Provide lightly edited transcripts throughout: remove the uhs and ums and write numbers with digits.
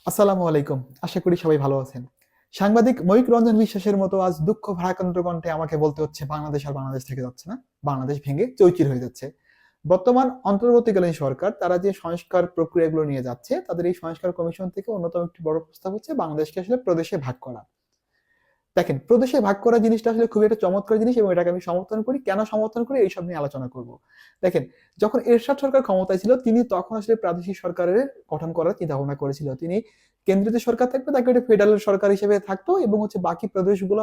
আসসালামু আলাইকুম। আশা করি সবাই ভালো আছেন। সাংবাদিক ময়ূক রঞ্জন বিশ্বাসের মতো আজ দুঃখ ভারাক্রান্ত কণ্ঠে আমাকে বলতে হচ্ছে বাংলাদেশ আর বাংলাদেশ থেকে যাচ্ছে না। বাংলাদেশ ভেঙে চৌচির হয়ে যাচ্ছে। বর্তমান অন্তর্বর্তীকালীন সরকার তারা যে সংস্কার প্রক্রিয়াগুলো নিয়ে যাচ্ছে, তাদের এই সংস্কার কমিশন থেকে অন্যতম একটি বড় প্রস্তাব হচ্ছে বাংলাদেশকে আসলে প্রদেশে ভাগ করা। দেখেন, প্রদেশে ভাগ করা জিনিসটা আসলে খুবই একটা চমৎকার জিনিস এবং এটাকে আমি সমর্থন করি। কেন সমর্থন করি এইসব নিয়ে আলোচনা করব। দেখেন, যখন এরশাদ সরকার ক্ষমতায় ছিল তিনি তখন আসলে প্রাদেশিক সরকারের গঠন করার চিন্তা ভাবনা করেছিল। তিনি কেন্দ্রীয় যে সরকার থাকবে তাকে একটা ফেডারেল সরকার হিসেবে থাকতো এবং বাকি প্রদেশগুলো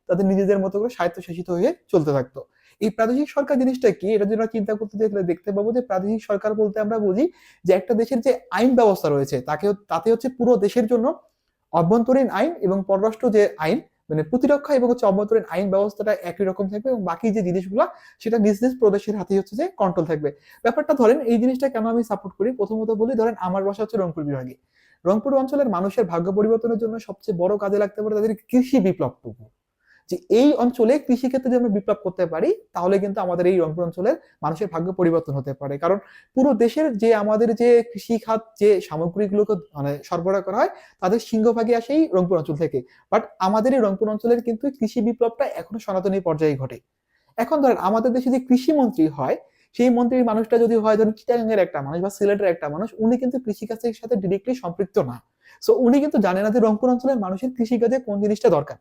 তাদের নিজেদের মতো করে স্বায়ত্তশাসিত হয়ে চলতে থাকতো। এই প্রাদেশিক সরকার জিনিসটা কি, এটা যদি আমরা চিন্তা করতে দেখলে দেখতে পাবো যে প্রাদেশিক সরকার বলতে আমরা বুঝি যে একটা দেশের যে আইন ব্যবস্থা রয়েছে তাতে পুরো দেশের জন্য অভ্যন্তরীণ আইন এবং পররাষ্ট্র যে আইন, মানে প্রতিরক্ষা এবং অভ্যন্তরীণ আইন ব্যবস্থাটা একই রকম থাকবে এবং বাকি যে জিনিসগুলো সেটা নিজ নিজ প্রদেশের হাতেই যে কন্ট্রোল থাকবে। ব্যাপারটা ধরেন, এই জিনিসটা কেন আমি সাপোর্ট করি, প্রথমত বলি, ধরেন আমার বাসা হচ্ছে রংপুর বিভাগে। রংপুর অঞ্চলের মানুষের ভাগ্য পরিবর্তনের জন্য সবচেয়ে বড় কাজে লাগতে পারে তাদের কৃষি বিপ্লবটুকু। যে এই অঞ্চলে কৃষিক্ষেত্রে যদি আমরা বিপ্লব করতে পারি তাহলে কিন্তু আমাদের এই রংপুর অঞ্চলের মানুষের ভাগ্য পরিবর্তন হতে পারে। কারণ পুরো দেশের যে আমাদের যে কৃষি খাত যে সামগ্রীগুলোকে মানে সরবরাহ করা হয় তাদের সিংহভাগই আসে এই রংপুর অঞ্চল থেকে। বাট আমাদের এই রংপুর অঞ্চলের কিন্তু কৃষি বিপ্লবটা এখনো সনাতনী পর্যায়ে ঘটে। এখন ধরেন আমাদের দেশে যে কৃষি মন্ত্রী হয়, সেই মন্ত্রীর মানুষটা যদি হয় ধরেন চিটাগাংয়ের একটা মানুষ বা সিলেটের একটা মানুষ, উনি কিন্তু কৃষিকাজের সাথে ডিরেক্টলি সম্পৃক্ত না। সো উনি কিন্তু জানে না যে রংপুর অঞ্চলের মানুষের কৃষিকাজে কোন জিনিসটা দরকার।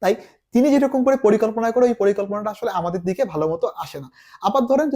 তাই তিনি যেরকম করে পরিকল্পনা করে ওই পরিকল্পনাটা আসলে আমাদের দিকে ভালো মতো আসে না। আবার ধরেন